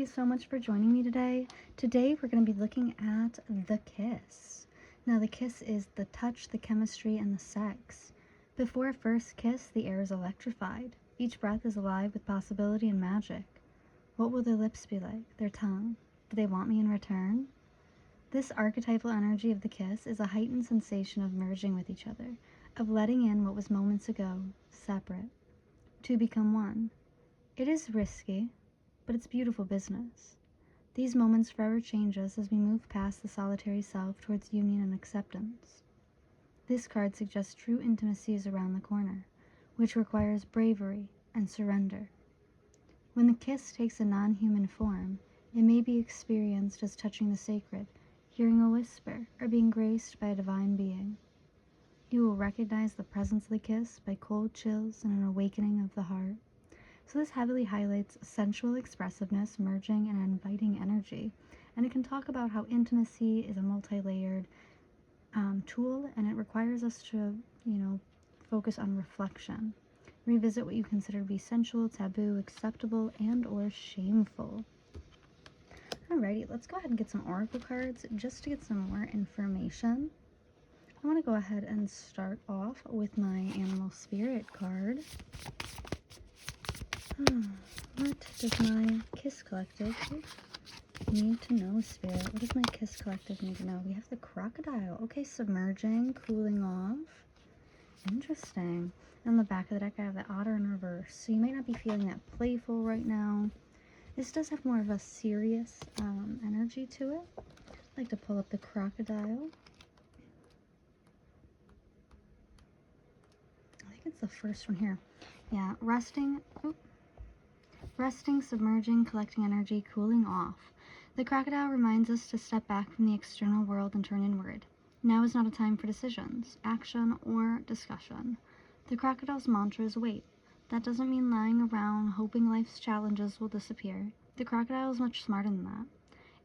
you so much for joining me today. Today we're going to be looking at the kiss. Now the kiss is the touch, the chemistry, and the sex. Before a first kiss, the air is electrified. Each breath is alive with possibility and magic. What will their lips be like? Their tongue? Do they want me in return? This archetypal energy of the kiss is a heightened sensation of merging with each other, of letting in what was moments ago separate, to become one. It is risky, but it's beautiful business. These moments forever change us as we move past the solitary self towards union and acceptance. This card suggests true intimacy is around the corner, which requires bravery and surrender. When the kiss takes a non-human form, it may be experienced as touching the sacred, hearing a whisper, or being graced by a divine being. You will recognize the presence of the kiss by cold chills and an awakening of the heart. So this heavily highlights sensual expressiveness, merging, and inviting energy. And it can talk about how intimacy is a multi-layered tool, and it requires us to, focus on reflection. Revisit what you consider to be sensual, taboo, acceptable, and or shameful. Alrighty, let's go ahead and get some oracle cards just to get some more information. I want to go ahead and start off with my animal spirit card. What does my Kiss Collective need to know, Spirit? What does my Kiss Collective need to know? We have the crocodile. Okay, submerging, cooling off. Interesting. On the back of the deck, I have the otter in reverse. So you might not be feeling that playful right now. This does have more of a serious energy to it. I'd like to pull up the crocodile. I think it's the first one here. Yeah, resting. Resting, submerging, collecting energy, cooling off. The crocodile reminds us to step back from the external world and turn inward. Now is not a time for decisions, action, or discussion. The crocodile's mantra is wait. That doesn't mean lying around, hoping life's challenges will disappear. The crocodile is much smarter than that.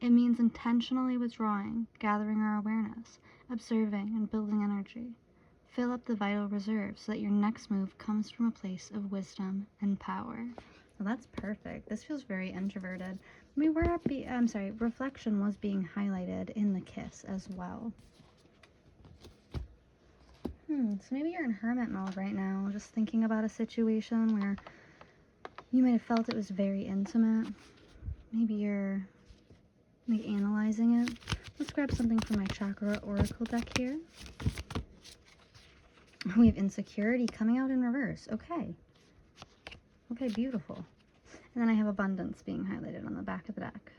It means intentionally withdrawing, gathering our awareness, observing, and building energy. Fill up the vital reserve so that your next move comes from a place of wisdom and power. Well, that's perfect. This feels very introverted. Reflection was being highlighted in the kiss as well. So maybe you're in hermit mode right now, just thinking about a situation where you might have felt it was very intimate. Maybe you're analyzing it. Let's grab something from my chakra oracle deck here. We have insecurity coming out in reverse. Okay, beautiful. And then I have abundance being highlighted on the back of the deck.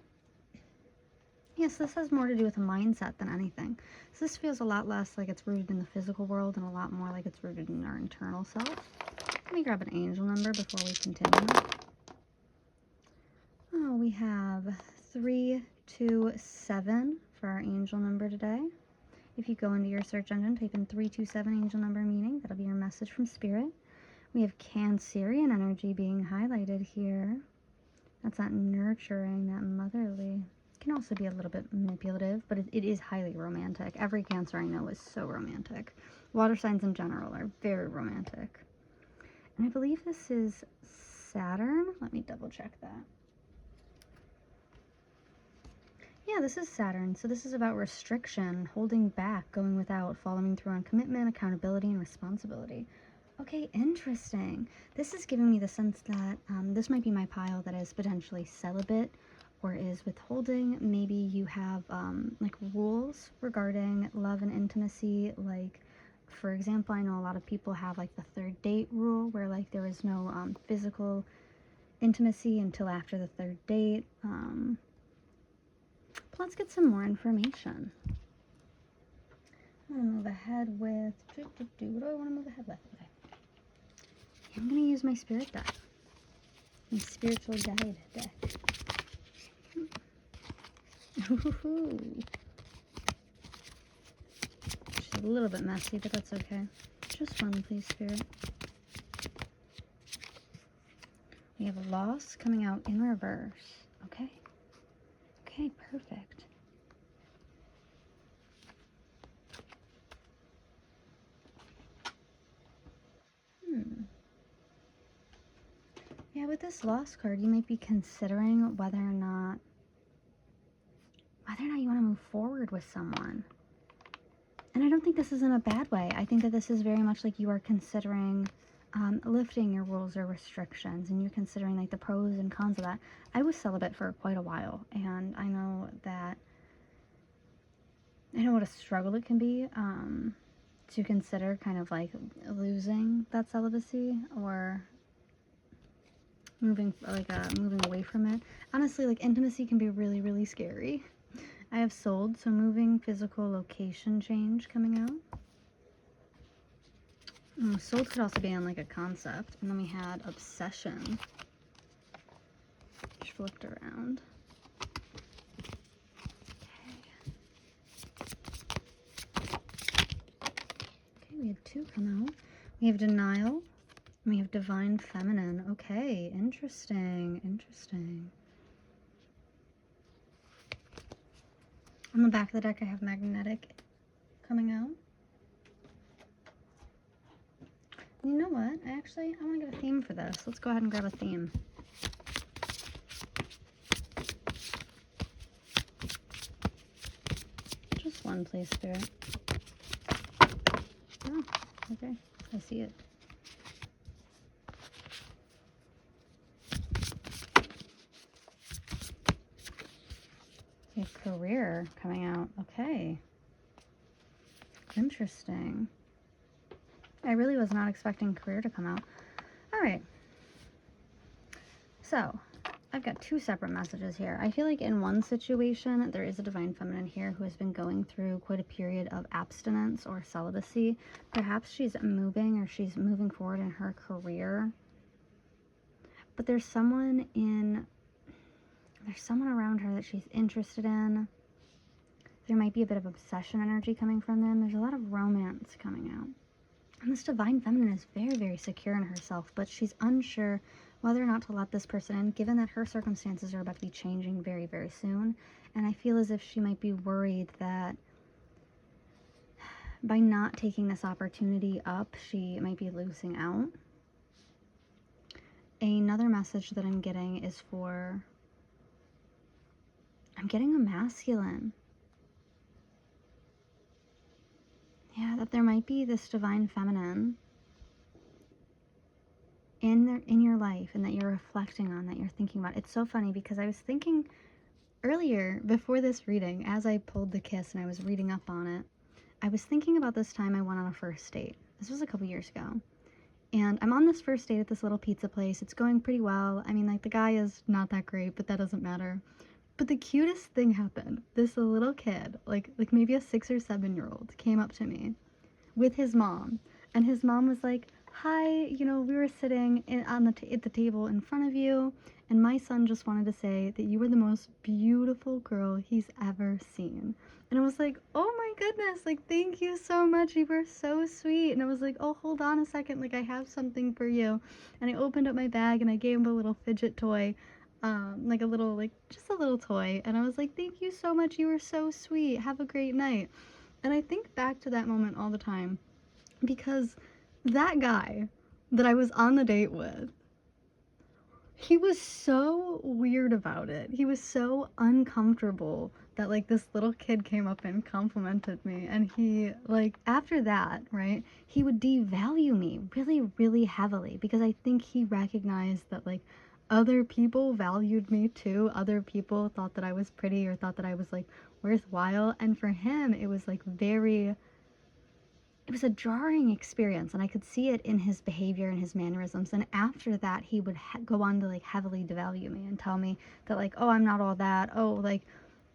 Yes, this has more to do with a mindset than anything. So this feels a lot less like it's rooted in the physical world and a lot more like it's rooted in our internal self. Let me grab an angel number before we continue. Oh, we have 327 for our angel number today. If you go into your search engine, type in 327 angel number meaning. That'll be your message from Spirit. We have Cancerian energy being highlighted here. That's that nurturing, that motherly. It can also be a little bit manipulative, but it is highly romantic. Every Cancer I know is so romantic. Water signs in general are very romantic. And I believe this is Saturn. Let me double check that. Yeah, this is Saturn. So this is about restriction, holding back, going without, following through on commitment, accountability, and responsibility. Okay, interesting. This is giving me the sense that this might be my pile that is potentially celibate or is withholding. Maybe you have like rules regarding love and intimacy. Like, for example, I know a lot of people have like the third date rule where like there is no physical intimacy until after the third date. But let's get some more information. I'm going to move ahead with... What do I want to move ahead with? Okay. I'm going to use my spirit deck. My spiritual guide deck. Ooh. She's a little bit messy, but that's okay. Just one, please, Spirit. We have a loss coming out in reverse. Okay. Okay, perfect. Yeah, with this Lost card, you might be considering whether or not you want to move forward with someone. And I don't think this is in a bad way. I think that this is very much like you are considering lifting your rules or restrictions, and you're considering like the pros and cons of that. I was celibate for quite a while, and I know what a struggle it can be to consider kind of like losing that celibacy or moving away from it. Honestly, like intimacy can be really, really scary. I have sold, so moving, physical location change coming out. Sold could also be on like a concept. And then we had obsession. Just flipped around. Okay, we had 2 come out. We have denial. And we have divine feminine. Okay, interesting, interesting. On the back of the deck, I have magnetic coming out. You know what? I want to get a theme for this. Let's go ahead and grab a theme. Just one, please, Spirit. Oh, okay. I see it. We have career coming out. Okay. Interesting. I really was not expecting career to come out. All right. So, I've got 2 separate messages here. I feel like in one situation, there is a divine feminine here who has been going through quite a period of abstinence or celibacy. Perhaps she's moving or she's moving forward in her career. But there's someone around her that she's interested in. There might be a bit of obsession energy coming from them. There's a lot of romance coming out. And this divine feminine is very, very secure in herself, but she's unsure whether or not to let this person in, given that her circumstances are about to be changing very, very soon. And I feel as if she might be worried that by not taking this opportunity up, she might be losing out. Another message that I'm getting is I'm getting a masculine. Yeah, that there might be this divine feminine in your life, and that you're reflecting on, that you're thinking about. It's so funny because I was thinking earlier, before this reading, as I pulled the kiss and I was reading up on it, I was thinking about this time I went on a first date. This was a couple years ago. And I'm on this first date at this little pizza place. It's going pretty well. I mean, like, the guy is not that great, but that doesn't matter. But the cutest thing happened. This little kid, like maybe a 6 or 7-year-old, came up to me with his mom. And his mom was like, hi, we were sitting at the table in front of you, and my son just wanted to say that you were the most beautiful girl he's ever seen. And I was like, oh my goodness, like, thank you so much, you were so sweet. And I was like, oh, hold on a second, like, I have something for you. And I opened up my bag and I gave him a little fidget toy, just a little toy. And I was like, thank you so much, you were so sweet, have a great night. And I think back to that moment all the time, because that guy that I was on the date with, he was so weird about it. He was so uncomfortable that, like, this little kid came up and complimented me. And he, like, after that, right, he would devalue me really, really heavily, because I think he recognized that, like, other people valued me too. Other people thought that I was pretty or thought that I was, like, worthwhile. And for him, it was, like, it was a jarring experience, and I could see it in his behavior and his mannerisms. And after that, he would go on to, like, heavily devalue me and tell me that, like, oh, I'm not all that. Oh, like,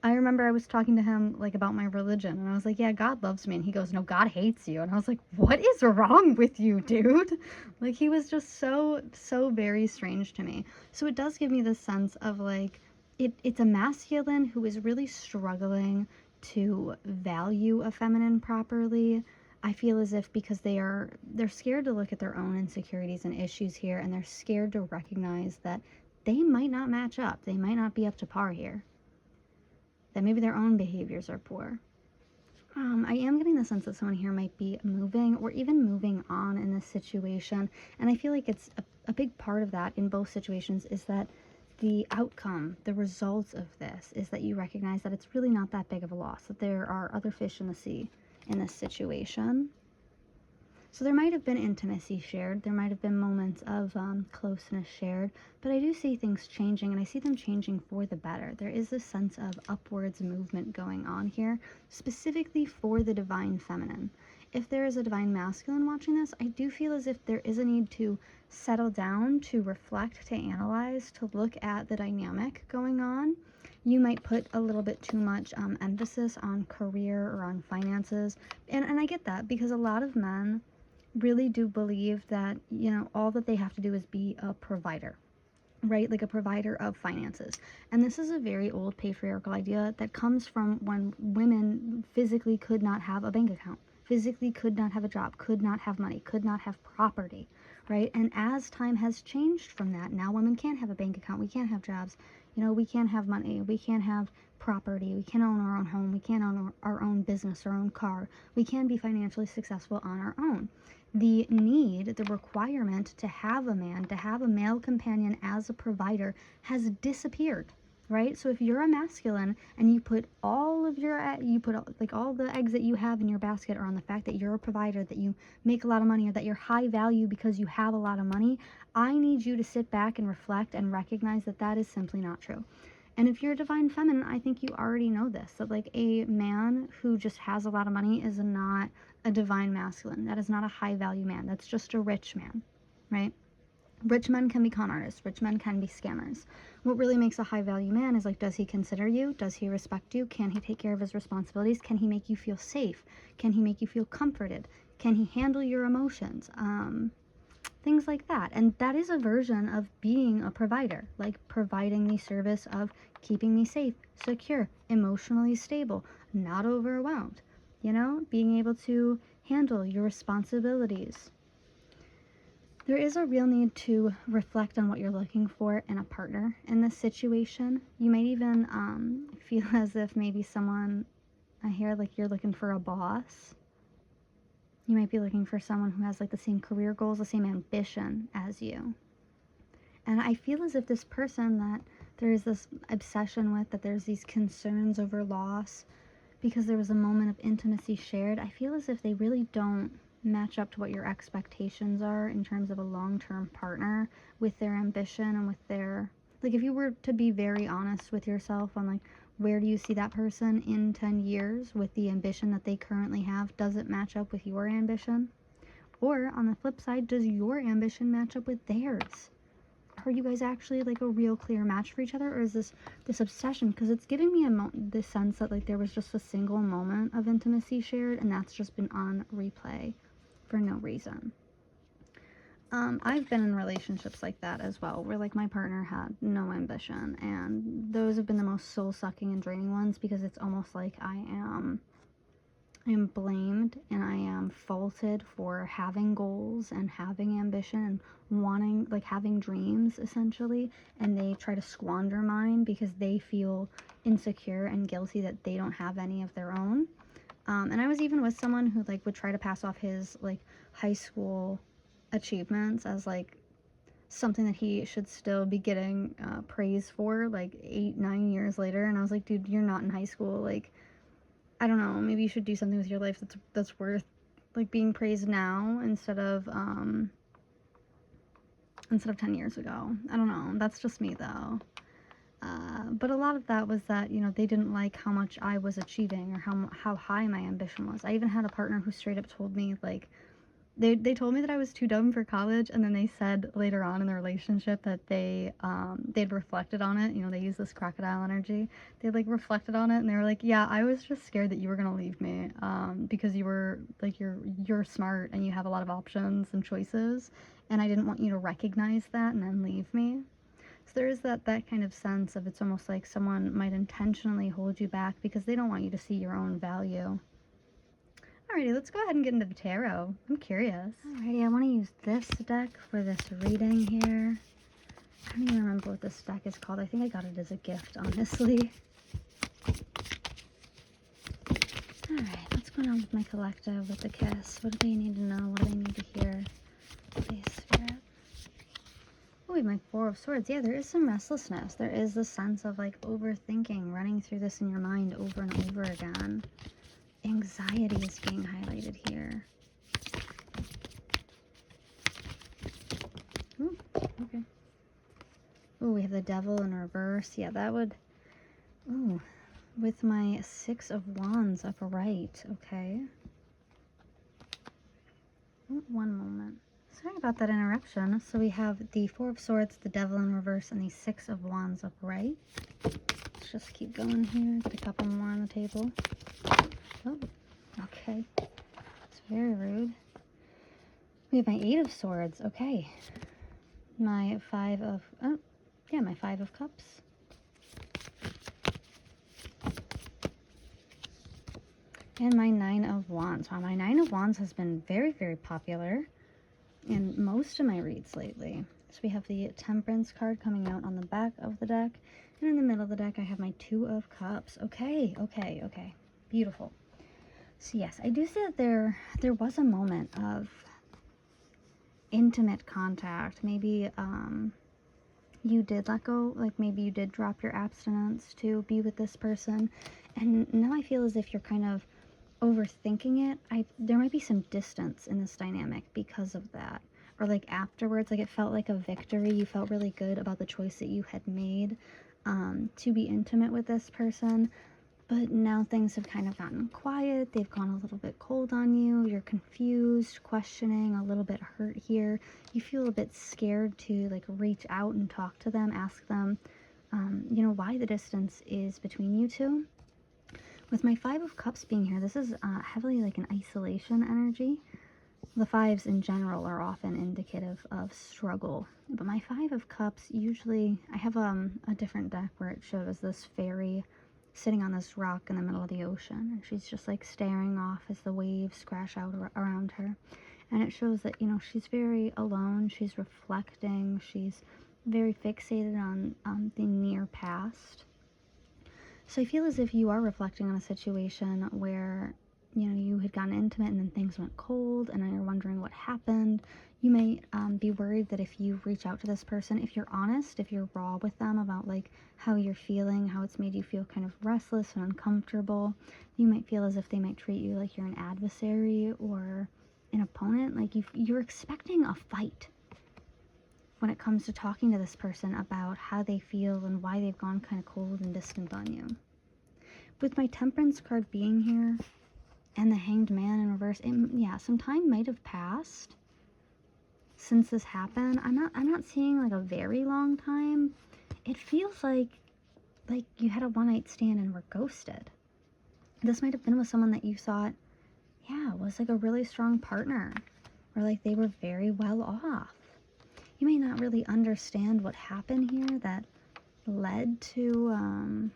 I remember I was talking to him, like, about my religion, and I was like, yeah, God loves me. And he goes, no, God hates you. And I was like, what is wrong with you, dude? Like, he was just so very strange to me. So it does give me this sense of, like, it's a masculine who is really struggling to value a feminine properly. I feel as if because they're scared to look at their own insecurities and issues here, and they're scared to recognize that they might not match up. They might not be up to par here. That maybe their own behaviors are poor. I am getting the sense that someone here might be moving or even moving on in this situation. And I feel like it's a big part of that in both situations is that the outcome, the results of this is that you recognize that it's really not that big of a loss, that there are other fish in the sea in this situation. So there might have been intimacy shared, there might have been moments of closeness shared, but I do see things changing, and I see them changing for the better. There is a sense of upwards movement going on here, specifically for the divine feminine. If there is a divine masculine watching this, I do feel as if there is a need to settle down, to reflect, to analyze, to look at the dynamic going on. You might put a little bit too much emphasis on career or on finances, and I get that, because a lot of men really do believe that, you know, all that they have to do is be a provider, right? Like a provider of finances. And this is a very old patriarchal idea that comes from when women physically could not have a bank account, physically could not have a job, could not have money, could not have property, right? And as time has changed from that, now women can't have a bank account, we can't have jobs, you know, we can't have money, we can't have property, we can't own our own home, we can't own our own business, our own car, we can be financially successful on our own. The need, the requirement to have a man, to have a male companion as a provider has disappeared, right? So if you're a masculine and you put all of your, like all the eggs that you have in your basket are on the fact that you're a provider, that you make a lot of money, or that you're high value because you have a lot of money, I need you to sit back and reflect and recognize that that is simply not true. And if you're a divine feminine, I think you already know this, that like a man who just has a lot of money is not a divine masculine. That is not a high value man. That's just a rich man, right? Rich men can be con artists. Rich men can be scammers. What really makes a high value man is like, does he consider you? Does he respect you? Can he take care of his responsibilities? Can he make you feel safe? Can he make you feel comforted? Can he handle your emotions? Things like that. And that is a version of being a provider, like providing the service of keeping me safe, secure, emotionally stable, not overwhelmed, you know, being able to handle your responsibilities. There is a real need to reflect on what you're looking for in a partner in this situation. You might even feel as if maybe someone, I hear like you're looking for a boss. You might be looking for someone who has like the same career goals, the same ambition as you. And I feel as if this person that there is this obsession with, that there's these concerns over loss because there was a moment of intimacy shared, I feel as if they really don't match up to what your expectations are in terms of a long-term partner with their ambition and with their, like if you were to be very honest with yourself on like, where do you see that person in 10 years with the ambition that they currently have? Does it match up with your ambition? Or on the flip side, does your ambition match up with theirs? Are you guys actually like a real clear match for each other? Or is this obsession? Because it's giving me this sense that like there was just a single moment of intimacy shared and that's just been on replay for no reason. I've been in relationships like that as well, where like my partner had no ambition, and those have been the most soul-sucking and draining ones because it's almost like I am blamed and I am faulted for having goals and having ambition and wanting, like having dreams essentially, and they try to squander mine because they feel insecure and guilty that they don't have any of their own. And I was even with someone who like would try to pass off his like high school achievements as like something that he should still be getting praise for like 8-9 years later, and I was like, dude, you're not in high school, like I don't know, maybe you should do something with your life that's worth like being praised now instead of 10 years ago. I don't know, that's just me though. But a lot of that was that, you know, they didn't like how much I was achieving or how high my ambition was. I even had a partner who straight up told me like, they told me that I was too dumb for college, and then they said later on in the relationship that they'd reflected on it. You know, they use this crocodile energy. They like reflected on it, and they were like, yeah, I was just scared that you were gonna leave me because you were like you're smart and you have a lot of options and choices, and I didn't want you to recognize that and then leave me. So there is that kind of sense of, it's almost like someone might intentionally hold you back because they don't want you to see your own value. Alrighty, let's go ahead and get into the tarot. I'm curious. Alrighty, I want to use this deck for this reading here. I don't even remember what this deck is called. I think I got it as a gift, honestly. Alright, let's go going on with my collective with the kiss? What do they need to know? What do they need to hear? Please, Spirit. Oh, we have my Four of Swords. Yeah, there is some restlessness. There is the sense of like overthinking, running through this in your mind over and over again. Anxiety is being highlighted here. Ooh, okay. Oh, we have the Devil in reverse. Yeah, that would... Ooh, with my Six of Wands upright. Okay. Oh, one moment. Sorry about that interruption. So we have the Four of Swords, the Devil in reverse, and the Six of Wands upright. Let's just keep going here. Get a couple more on the table. Oh, okay. It's very rude. We have my Eight of Swords. Okay. My Five of... Oh, yeah, my Five of Cups. And my Nine of Wands. Wow, my Nine of Wands has been very, very popular in most of my reads lately. So we have the Temperance card coming out on the back of the deck. And in the middle of the deck, I have my Two of Cups. Okay, okay, okay. Beautiful. So yes, I do see that there was a moment of intimate contact. Maybe you did let go, like maybe you did drop your abstinence to be with this person. And now I feel as if you're kind of overthinking it. There might be some distance in this dynamic because of that. Or like afterwards, like it felt like a victory. You felt really good about the choice that you had made to be intimate with this person. But now things have kind of gotten quiet. They've gone a little bit cold on you. You're confused, questioning, a little bit hurt here. You feel a bit scared to like reach out and talk to them, ask them, you know, why the distance is between you two. With my Five of Cups being here, this is heavily like an isolation energy. The fives in general are often indicative of struggle. But my Five of Cups, usually, I have a different deck where it shows this fairy sitting on this rock in the middle of the ocean. And she's just like staring off as the waves crash out around her. And it shows that, you know, she's very alone. She's reflecting. She's very fixated on the near past. So I feel as if you are reflecting on a situation where, you know, you had gotten intimate and then things went cold and then you're wondering what happened. You may be worried that if you reach out to this person, if you're honest, if you're raw with them about like how you're feeling, how it's made you feel kind of restless and uncomfortable, you might feel as if they might treat you like you're an adversary or an opponent. Like you're expecting a fight when it comes to talking to this person about how they feel and why they've gone kind of cold and distant on you. With my Temperance card being here and the Hanged Man in reverse, yeah, some time might have passed since this happened. I'm not seeing like a very long time. It feels like you had a one-night stand and were ghosted. This might have been with someone that you thought, yeah, was like a really strong partner, or like they were very well off. You may not really understand what happened here that led to,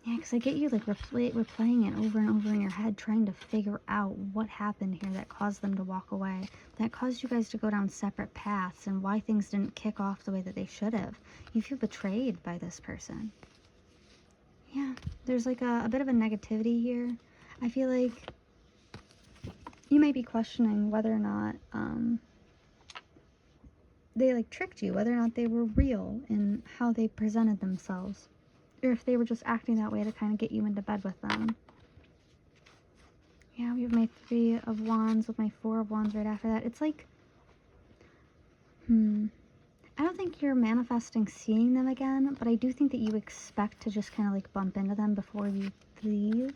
yeah, because I get you like replaying it over and over in your head, trying to figure out what happened here that caused them to walk away, that caused you guys to go down separate paths, and why things didn't kick off the way that they should have. You feel betrayed by this person. Yeah, there's like a bit of a negativity here. I feel like you might be questioning whether or not they like tricked you, whether or not they were real in how they presented themselves, or if they were just acting that way to kind of get you into bed with them. Yeah, we have my Three of Wands with my Four of Wands right after that. It's like, I don't think you're manifesting seeing them again, but I do think that you expect to just kind of like bump into them before you leave.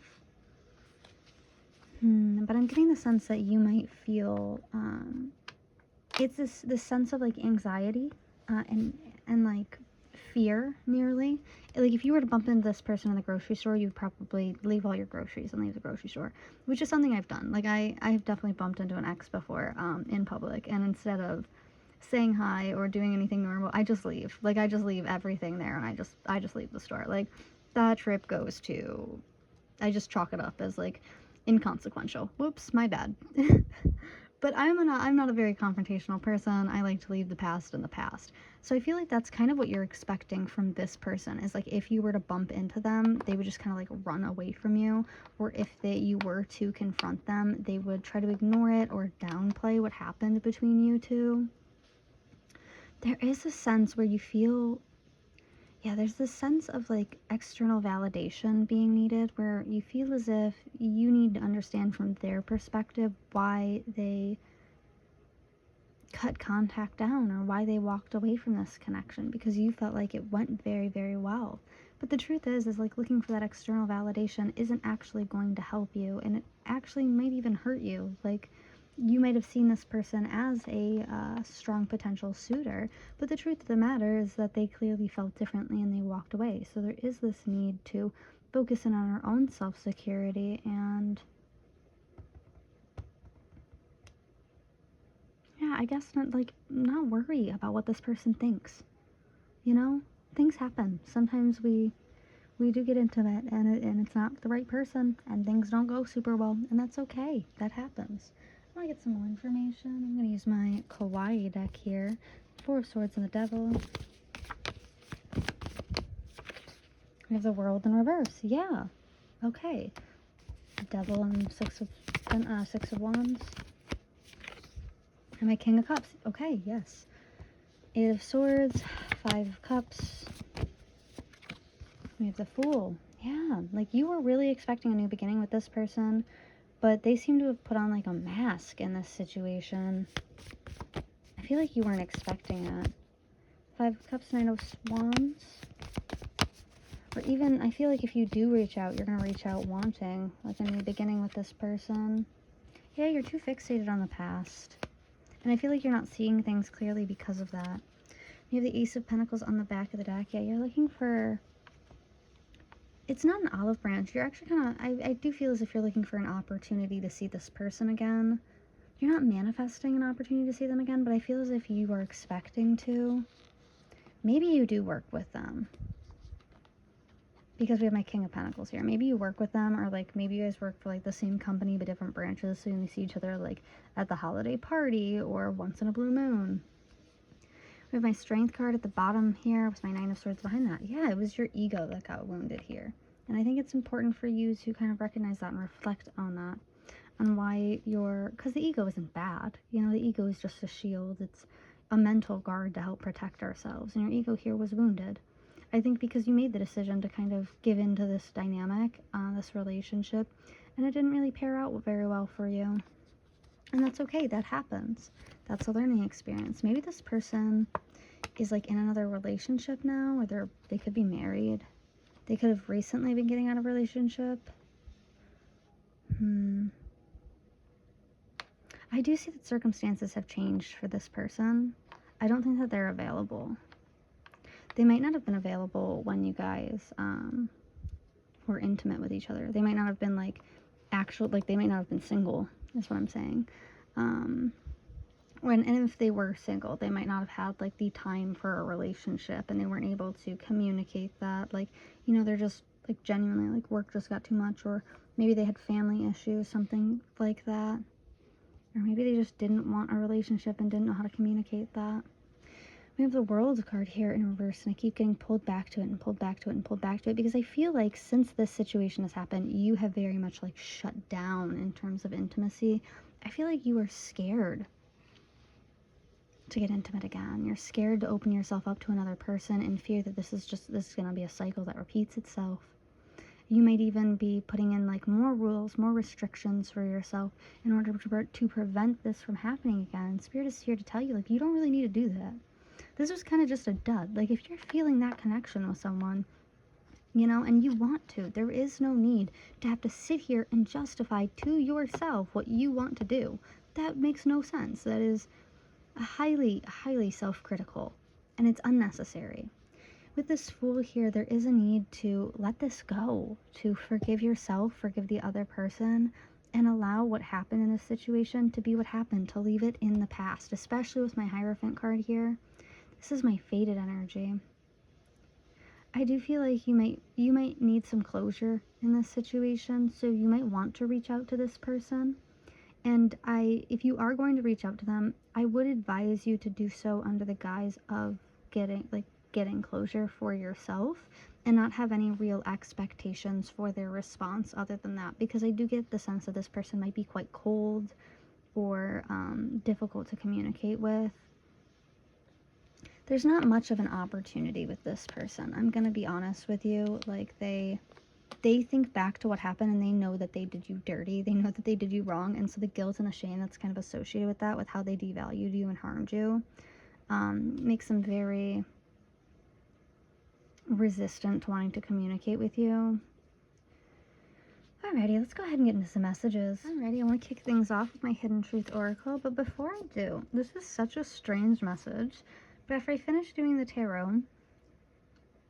But I'm getting the sense that you might feel, it's this sense of like anxiety and like fear nearly. Like if you were to bump into this person in the grocery store, you'd probably leave all your groceries and leave the grocery store, which is something I've done. Like I have definitely bumped into an ex before in public, and instead of saying hi or doing anything normal, I just leave. Like I just leave everything there, and I just leave the store. Like that trip goes to, I just chalk it up as like inconsequential. Whoops, my bad. But I'm not a very confrontational person. I like to leave the past in the past. So I feel like that's kind of what you're expecting from this person, is like if you were to bump into them, they would just kind of like run away from you, or if you were to confront them, they would try to ignore it or downplay what happened between you two. There is a sense where you feel, yeah, there's this sense of like external validation being needed, where you feel as if you need to understand from their perspective why they cut contact down or why they walked away from this connection, because you felt like it went very, very well. But the truth is like looking for that external validation isn't actually going to help you, and it actually might even hurt you. Like, you might have seen this person as a strong potential suitor, but the truth of the matter is that they clearly felt differently and they walked away. So there is this need to focus in on our own self-security and, yeah, I guess not worry about what this person thinks. You know, things happen. Sometimes we do get intimate, and it's not the right person, and things don't go super well, and that's okay. That happens. I want to get some more information. I'm going to use my Kawaii deck here. Four of Swords and the Devil. We have the World in reverse. Yeah. Okay. Devil and Six of Wands. And my King of Cups. Okay, yes. Eight of Swords. Five of Cups. We have the Fool. Yeah, like you were really expecting a new beginning with this person, but they seem to have put on like a mask in this situation. I feel like you weren't expecting it. Five of Cups, Nine of Wands. Or even, I feel like if you do reach out, you're going to reach out wanting like a new beginning with this person. Yeah, you're too fixated on the past. And I feel like you're not seeing things clearly because of that. You have the Ace of Pentacles on the back of the deck. Yeah, you're looking for... It's not an olive branch. You're actually kind of... I do feel as if you're looking for an opportunity to see this person again. You're not manifesting an opportunity to see them again, but I feel as if you are expecting to. Maybe you do work with them, because we have my King of Pentacles here. Maybe you work with them, or like maybe you guys work for like the same company but different branches, so you only see each other like at the holiday party or once in a blue moon. We have my Strength card at the bottom here with my Nine of Swords behind that. Yeah, it was your ego that got wounded here. And I think it's important for you to kind of recognize that and reflect on that. On why because the ego isn't bad. You know, the ego is just a shield. It's a mental guard to help protect ourselves. And your ego here was wounded. I think because you made the decision to kind of give into this dynamic, this relationship, and it didn't really pair out very well for you. And that's okay, that happens. That's a learning experience. Maybe this person is like in another relationship now, or they could be married. They could have recently been getting out of a relationship. I do see that circumstances have changed for this person. I don't think that they're available. They might not have been available when you guys were intimate with each other. They might not have been like they might not have been single, is what I'm saying. And if they were single, they might not have had like the time for a relationship, and they weren't able to communicate that. Like, you know, they're just like genuinely like work just got too much, or maybe they had family issues, something like that. Or maybe they just didn't want a relationship and didn't know how to communicate that. We have the World card here in reverse, and I keep getting pulled back to it and pulled back to it and pulled back to it, because I feel like since this situation has happened, you have very much like shut down in terms of intimacy. I feel like you are scared to get intimate again. You're scared to open yourself up to another person, in fear that this is going to be a cycle that repeats itself. You might even be putting in like more rules, more restrictions for yourself in order to prevent this from happening again. And Spirit is here to tell you, like, you don't really need to do that. This was kind of just a dud. Like, if you're feeling that connection with someone, you know, and you want to, there is no need to have to sit here and justify to yourself what you want to do. That makes no sense. That is highly, highly self-critical, and it's unnecessary. With this Fool here, there is a need to let this go, to forgive yourself, forgive the other person, and allow what happened in this situation to be what happened, to leave it in the past, especially with my Hierophant card here. This is my fated energy. I do feel like you might need some closure in this situation, so you might want to reach out to this person. And if you are going to reach out to them, I would advise you to do so under the guise of getting closure for yourself and not have any real expectations for their response other than that, because I do get the sense that this person might be quite cold or difficult to communicate with. There's not much of an opportunity with this person. I'm gonna be honest with you. Like, they think back to what happened and they know that they did you dirty. They know that they did you wrong. And so the guilt and the shame that's kind of associated with that, with how they devalued you and harmed you, makes them very resistant to wanting to communicate with you. Alrighty, let's go ahead and get into some messages. Alrighty, I want to kick things off with my Hidden Truth Oracle. But before I do, this is such a strange message. But after I finish doing the tarot,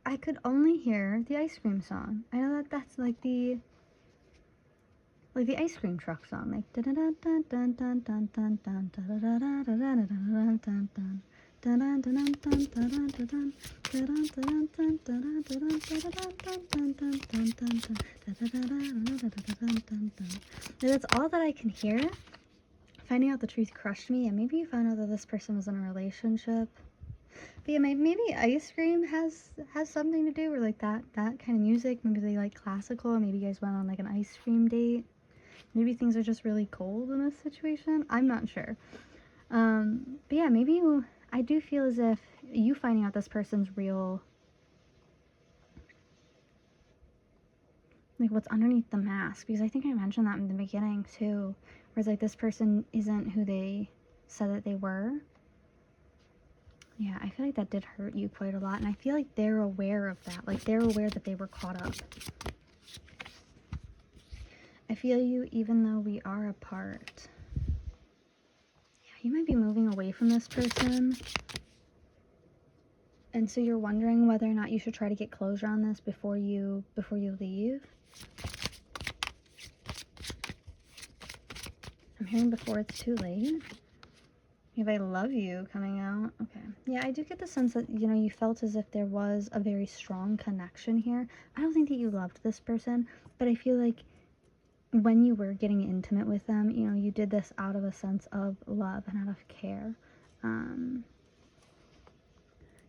I could only hear the ice cream song. I know that that's like the ice cream truck song, like dun dun dun dun dun dun dun dun dun dun dun dun dun. That's all that I can hear. Finding out the truth crushed me, and maybe you found out that this person was in a relationship. But yeah, maybe ice cream has something to do, or like that kind of music. Maybe they like classical. Maybe you guys went on like an ice cream date. Maybe things are just really cold in this situation. I'm not sure. But yeah, maybe I do feel as if you finding out this person's real, like what's underneath the mask, because I think I mentioned that in the beginning too, where it's like this person isn't who they said that they were. Yeah, I feel like that did hurt you quite a lot, and I feel like they're aware of that. Like, they're aware that they were caught up. I feel you even though we are apart. Yeah, you might be moving away from this person. And so you're wondering whether or not you should try to get closure on this before you leave. I'm hearing before it's too late. If I love you coming out. Okay. Yeah, I do get the sense that, you know, you felt as if there was a very strong connection here. I don't think that you loved this person, but I feel like when you were getting intimate with them, you know, you did this out of a sense of love and out of care.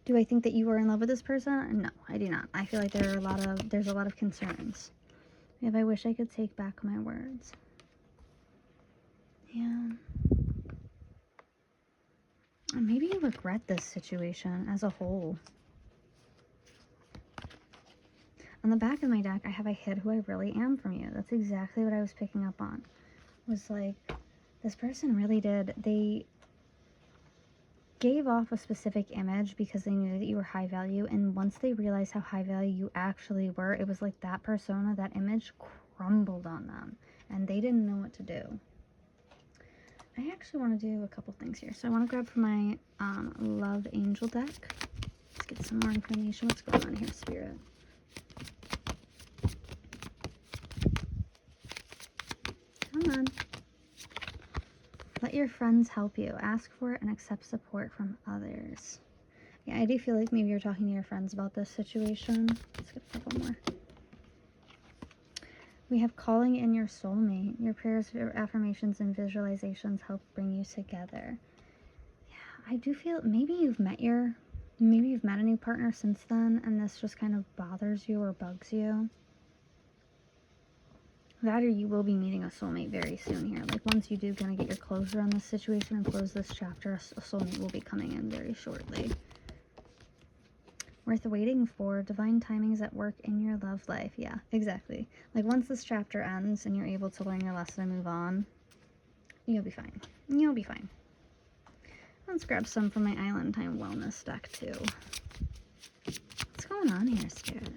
Do I think that you were in love with this person? No, I do not. I feel like there's a lot of concerns. If I wish I could take back my words. Yeah. Maybe you regret this situation as a whole. On the back of my deck, I have I hid who I really am from you. That's exactly what I was picking up on. Was like, this person really did. They gave off a specific image because they knew that you were high value. And once they realized how high value you actually were, it was like that persona, that image crumbled on them. And they didn't know what to do. I actually want to do a couple things here. So I want to grab from my Love Angel deck. Let's get some more information. What's going on here, Spirit? Come on. Let your friends help you. Ask for and accept support from others. Yeah, I do feel like maybe you're talking to your friends about this situation. Let's get a couple more. We have calling in your soulmate. Your prayers, affirmations, and visualizations help bring you together. Yeah, I do feel maybe you've met a new partner since then, and this just kind of bothers you or bugs you. That or you will be meeting a soulmate very soon here. Like, once you do kind of get your closure on this situation and close this chapter, a soulmate will be coming in very shortly. Worth waiting for. Divine timing is at work in your love life. Yeah, exactly. Like, once this chapter ends and you're able to learn your lesson and move on, you'll be fine. You'll be fine. Let's grab some from my Island Time Wellness deck, too. What's going on here, Spirit?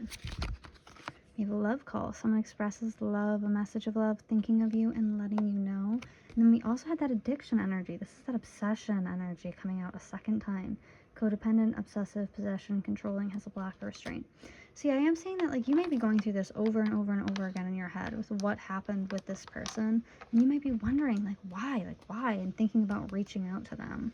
We have a love call. Someone expresses love, a message of love, thinking of you and letting you know. And then we also had that addiction energy. This is that obsession energy coming out a second time. Codependent, obsessive, possession, controlling, has a block or restraint. See, I am saying that, like, you might be going through this over and over and over again in your head with what happened with this person. And you might be wondering, like, why? And thinking about reaching out to them.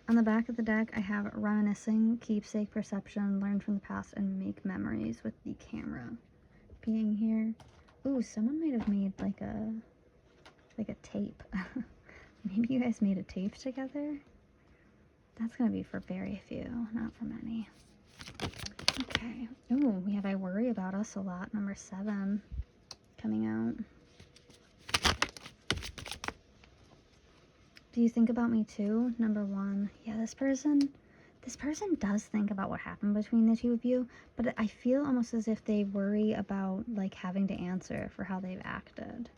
On the back of the deck, I have reminiscing, keepsake, perception, learn from the past, and make memories with the camera being here. Ooh, someone might have made like like a tape. Maybe you guys made a tape together? That's going to be for very few, not for many. Okay. Ooh, we have I worry about us a lot. Number 7 coming out. Do you think about me too? Number 1. Yeah, this person does think about what happened between the two of you, but I feel almost as if they worry about like having to answer for how they've acted.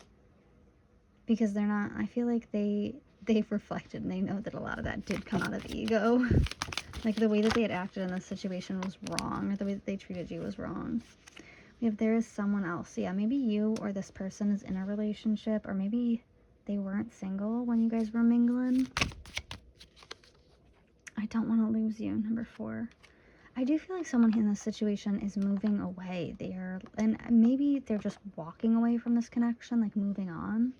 Because they're not, I feel like they've reflected and they know that a lot of that did come out of ego. Like the way that they had acted in this situation was wrong, or the way that they treated you was wrong. We have there is someone else. Yeah, maybe you or this person is in a relationship, or maybe they weren't single when you guys were mingling. I don't want to lose you, number 4. I do feel like someone in this situation is moving away. And maybe they're just walking away from this connection, like moving on.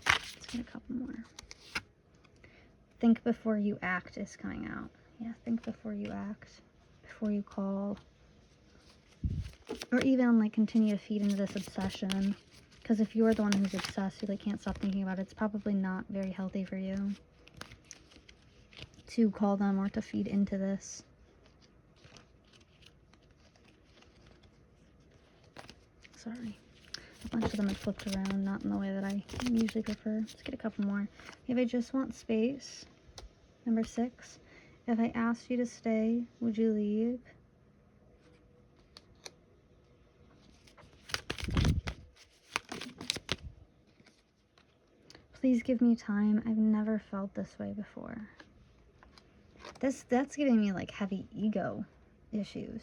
Let's get a couple more. Think before you act is coming out. Yeah, think before you act, before you call. Or even like continue to feed into this obsession. Because if you're the one who's obsessed, you like can't stop thinking about it, it's probably not very healthy for you to call them or to feed into this. Sorry. A bunch of them had flipped around, not in the way that I usually prefer. Let's get a couple more. If I just want space, number 6. If I asked you to stay, would you leave? Please give me time. I've never felt this way before. That's giving me like heavy ego issues.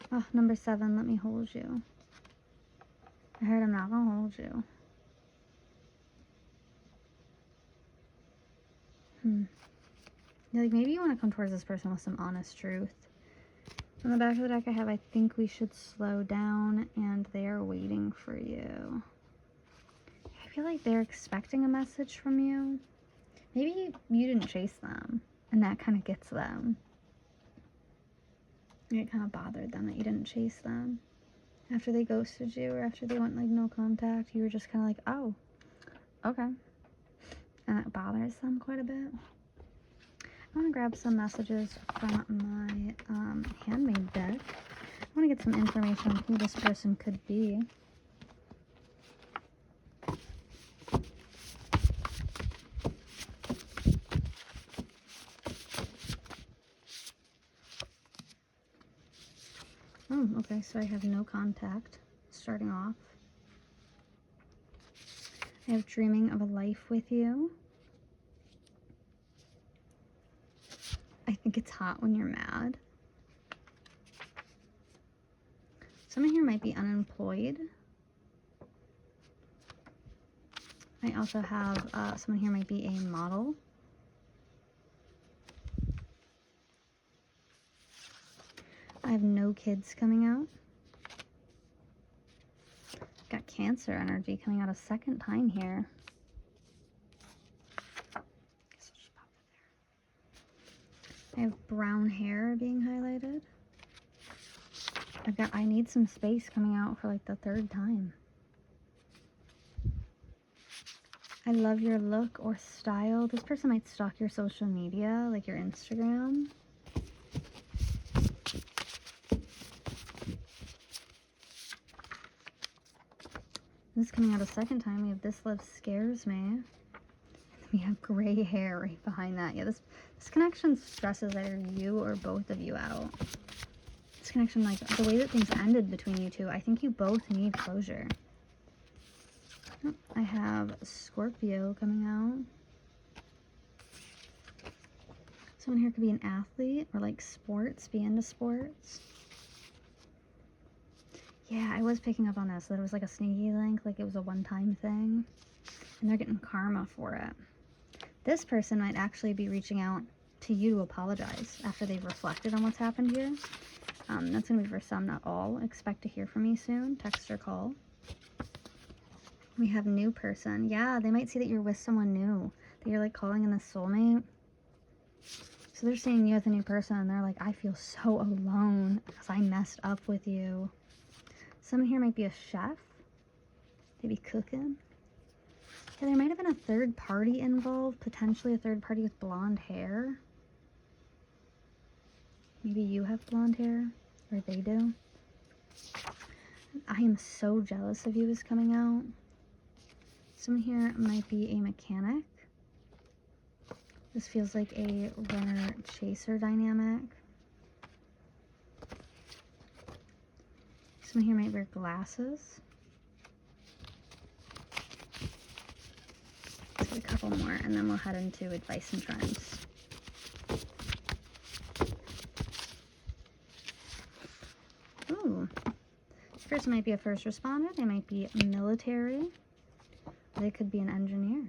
Oh, number 7, let me hold you. I heard I'm not gonna hold you. Like maybe you want to come towards this person with some honest truth. On the back of the deck I have, I think we should slow down, and they are waiting for you. I feel like they're expecting a message from you. Maybe you didn't chase them, and that kind of gets them. It kind of bothered them that you didn't chase them. After they ghosted you, or after they went like no contact, you were just kind of like, oh, okay. And it bothers them quite a bit. I want to grab some messages from my handmade deck. I want to get some information on who this person could be. Oh, okay, so I have no contact starting off. I have dreaming of a life with you. I think it's hot when you're mad. Someone here might be unemployed. I also have someone here might be a model. I have no kids coming out. Got Cancer energy coming out a second time here. I have brown hair being highlighted. I need some space coming out for like the 3rd time. I love your look or style. This person might stalk your social media, like your Instagram. This is coming out a second time. We have this love scares me. And then we have gray hair right behind that. Yeah, this connection stresses either you or both of you out. This connection, like the way that things ended between you two, I think you both need closure. Oh, I have Scorpio coming out. Someone here could be an athlete or like sports, be into sports. Yeah, I was picking up on this, that it was like a sneaky link, like it was a one-time thing. And they're getting karma for it. This person might actually be reaching out to you to apologize after they've reflected on what's happened here. That's going to be for some, not all. Expect to hear from me soon. Text or call. We have new person. Yeah, they might see that you're with someone new. That you're like calling in the soulmate. So they're seeing you with a new person and they're like, I feel so alone because I messed up with you. Someone here might be a chef. Maybe cooking. Yeah, there might have been a third party involved. Potentially a third party with blonde hair. Maybe you have blonde hair. Or they do. I am so jealous of you is coming out. Someone here might be a mechanic. This feels like a runner-chaser dynamic. Someone here might wear glasses. Let's get a couple more, and then we'll head into advice and trends. Ooh. This person might be a first responder. They might be military. They could be an engineer.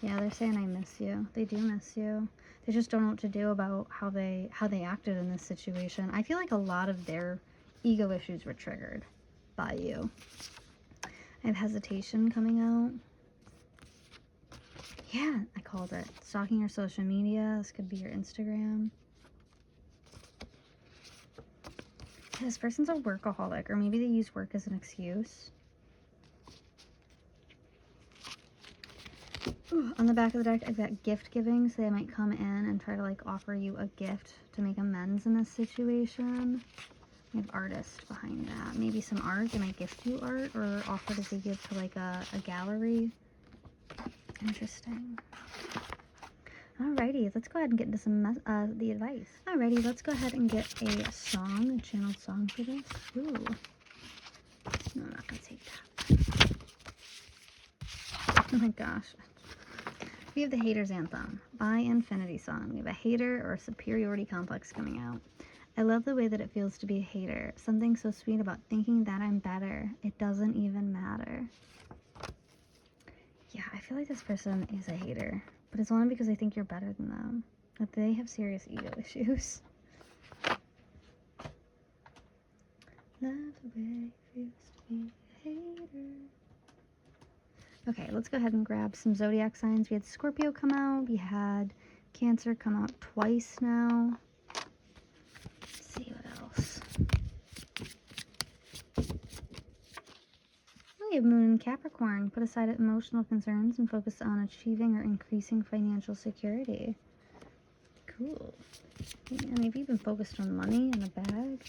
Yeah, they're saying I miss you. They do miss you. They just don't know what to do about how they acted in this situation. I feel like a lot of their ego issues were triggered by you. I have hesitation coming out. Yeah, I called it. Stalking your social media. This could be your Instagram. Yeah, this person's a workaholic, or maybe they use work as an excuse. Ooh, on the back of the deck, I've got gift giving, so they might come in and try to like offer you a gift to make amends in this situation. We have artist behind that. Maybe some art. They might gift you art or offer to take you to like a gallery. Interesting. Alrighty, let's go ahead and get into some the advice. Alrighty, let's go ahead and get a song, a channeled song for this. Ooh. No, I'm not gonna take that. Oh my gosh. We have the Hater's Anthem by Infinity Song. We have a hater or a superiority complex coming out. I love the way that it feels to be a hater. Something so sweet about thinking that I'm better. It doesn't even matter. Yeah, I feel like this person is a hater. But it's only because I think you're better than them. That they have serious ego issues. Love the way it feels to be a hater. Okay, let's go ahead and grab some zodiac signs. We had Scorpio come out. We had Cancer come out twice now. Let's see what else. We have Moon in Capricorn. Put aside emotional concerns and focus on achieving or increasing financial security. Cool. Yeah, maybe even focused on money in the bag.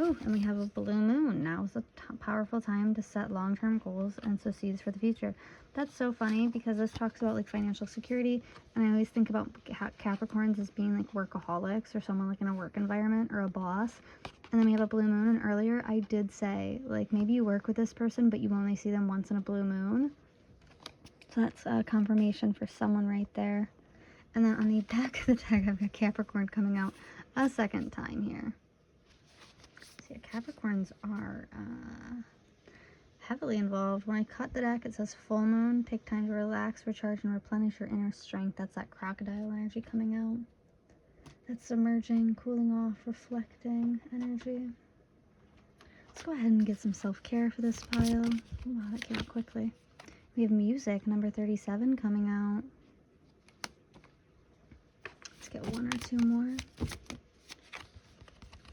Oh, and we have a blue moon. Now is a powerful time to set long-term goals and sow seeds for the future. That's so funny because this talks about like financial security, and I always think about Capricorns as being like workaholics or someone like in a work environment or a boss. And then we have a blue moon, and earlier I did say like maybe you work with this person but you only see them once in a blue moon. So that's a confirmation for someone right there. And then on the back of the deck I've got Capricorn coming out a second time here. Yeah, Capricorns are heavily involved. When I cut the deck, it says full moon. Take time to relax, recharge, and replenish your inner strength. That's that crocodile energy coming out. That's submerging, cooling off, reflecting energy. Let's go ahead and get some self-care for this pile. Oh, wow, that came out quickly. We have music, number 37, coming out. Let's get one or two more.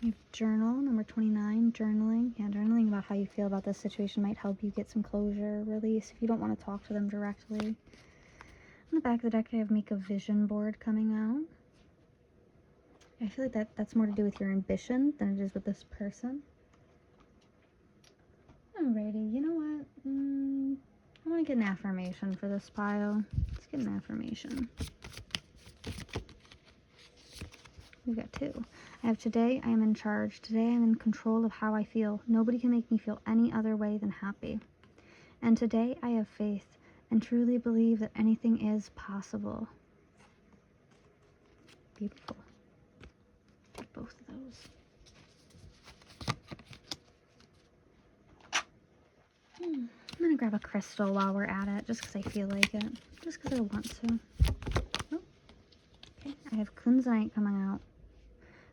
We have journal, number 29, journaling. Yeah, journaling about how you feel about this situation might help you get some closure, release, if you don't want to talk to them directly. On the back of the deck, I have make a vision board coming out. I feel like that's more to do with your ambition than it is with this person. Alrighty, you know what? I want to get an affirmation for this pile. Let's get an affirmation. We've got two. I have today I am in charge. Today I am in control of how I feel. Nobody can make me feel any other way than happy. And today I have faith and truly believe that anything is possible. Beautiful. Take both of those. I'm going to grab a crystal while we're at it, just because I feel like it. Just because I want to. Oh. Okay, I have kunzite coming out.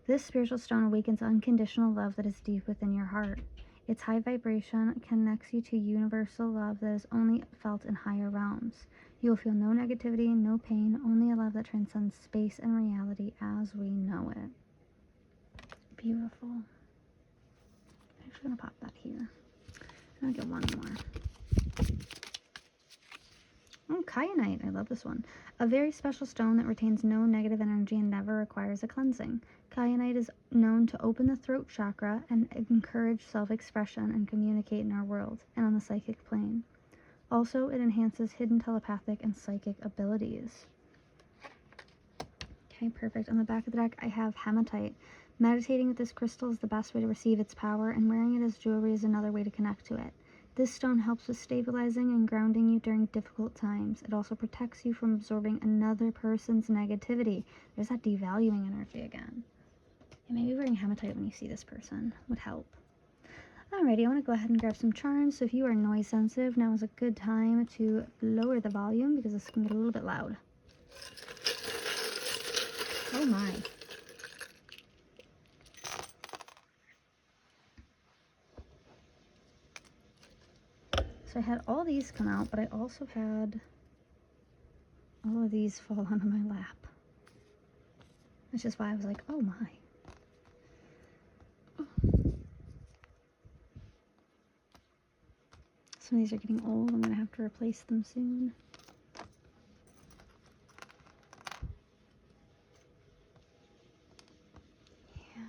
This spiritual stone awakens unconditional love that is deep within your heart. Its high vibration connects you to universal love that is only felt in higher realms. You will feel no negativity, no pain, only a love that transcends space and reality as we know it. Beautiful. I'm just going to pop that here. I'll get one more. Oh, kyanite. I love this one. A very special stone that retains no negative energy and never requires a cleansing. Kyanite is known to open the throat chakra and encourage self-expression and communicate in our world and on the psychic plane. Also, it enhances hidden telepathic and psychic abilities. Okay, perfect. On the back of the deck, I have hematite. Meditating with this crystal is the best way to receive its power, and wearing it as jewelry is another way to connect to it. This stone helps with stabilizing and grounding you during difficult times. It also protects you from absorbing another person's negativity. There's that devaluing energy again. And maybe wearing hematite when you see this person would help. Alrighty, I want to go ahead and grab some charms. So if you are noise sensitive, now is a good time to lower the volume because this can get a little bit loud. Oh my. So I had all these come out, but I also had all of these fall onto my lap. Which is why I was like, oh my. Some of these are getting old. I'm going to have to replace them soon. Yeah.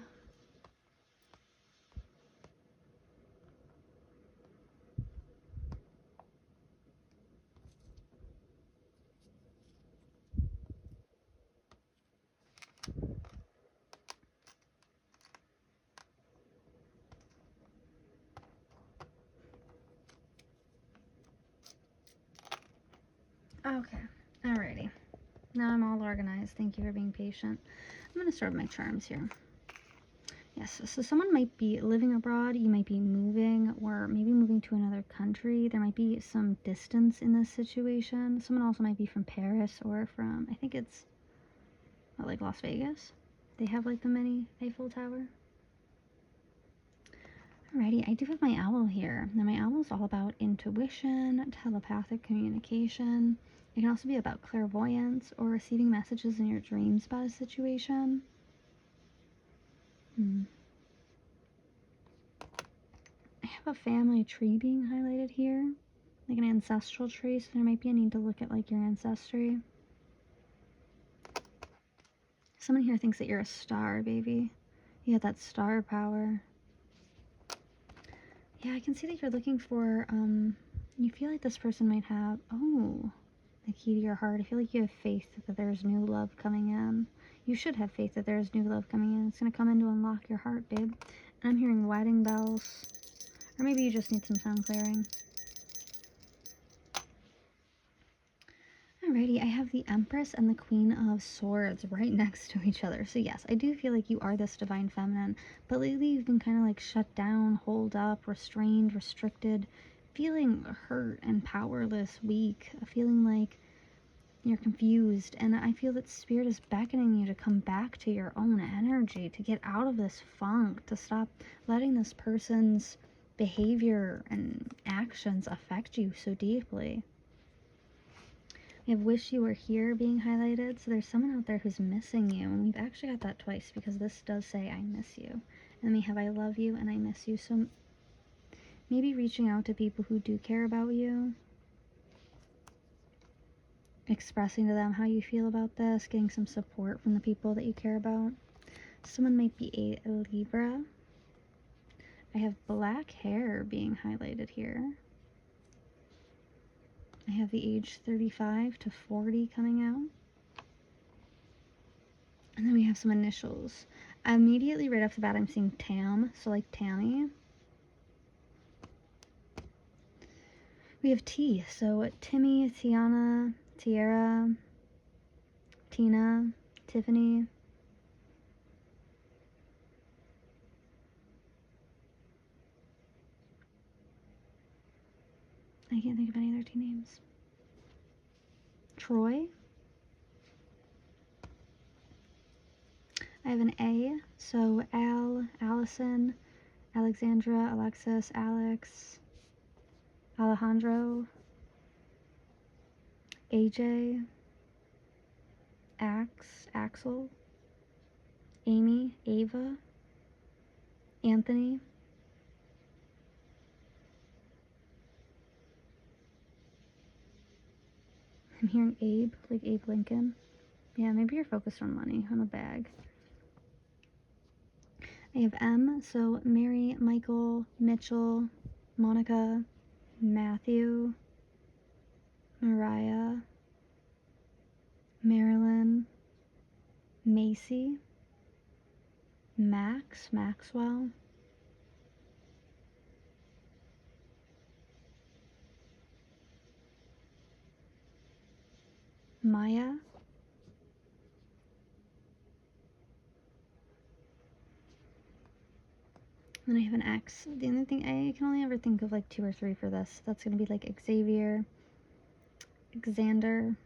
Okay. Alrighty. Now I'm all organized. Thank you for being patient. I'm going to start with my charms here. Yes, so someone might be living abroad, you might be moving, or maybe moving to another country. There might be some distance in this situation. Someone also might be from Paris or from, I think it's, like Las Vegas. They have like the mini Eiffel Tower. Alrighty, I do have my owl here. Now my owl is all about intuition, telepathic communication. It can also be about clairvoyance or receiving messages in your dreams about a situation. I have a family tree being highlighted here, like an ancestral tree, so there might be a need to look at like your ancestry. Someone here thinks that you're a star, baby. You have that star power. Yeah, I can see that you're looking for, you feel like this person might have, the key to your heart. I feel like you have faith that there's new love coming in. You should have faith that there's new love coming in. It's going to come in to unlock your heart, babe. And I'm hearing wedding bells. Or maybe you just need some sound clearing. Alrighty, I have the Empress and the Queen of Swords right next to each other. So yes, I do feel like you are this divine feminine, but lately you've been kind of like shut down, holed up, restrained, restricted, feeling hurt and powerless, weak, feeling like you're confused. And I feel that Spirit is beckoning you to come back to your own energy, to get out of this funk, to stop letting this person's behavior and actions affect you so deeply. We have wish you were here being highlighted. So there's someone out there who's missing you. And we've actually got that twice because this does say I miss you. And then we have I love you and I miss you. So maybe reaching out to people who do care about you. Expressing to them how you feel about this. Getting some support from the people that you care about. Someone might be a Libra. I have black hair being highlighted here. I have the age 35 to 40 coming out. And then we have some initials. Immediately right off the bat, I'm seeing Tam, so like Tammy. We have T, so Timmy, Tiana, Tiara, Tina, Tiffany. I can't think of any other T names. Troy. I have an A, so Al, Allison, Alexandra, Alexis, Alex, Alejandro, AJ, Axel, Amy, Ava, Anthony, I'm hearing Abe, like Abe Lincoln. Yeah, maybe you're focused on money, on a bag. I have M, so Mary, Michael, Mitchell, Monica, Matthew, Mariah, Marilyn, Macy, Maxwell, Maya, then I have an X. The only thing, I can only ever think of like 2 or 3 for this. That's going to be like Xavier, Xander.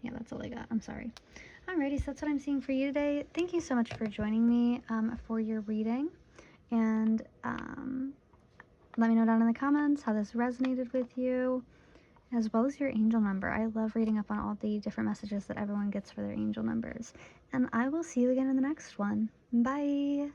Yeah, that's all I got. I'm sorry. Alrighty, so that's what I'm seeing for you today. Thank you so much for joining me for your reading. And let me know down in the comments how this resonated with you, as well as your angel number. I love reading up on all the different messages that everyone gets for their angel numbers. And I will see you again in the next one. Bye!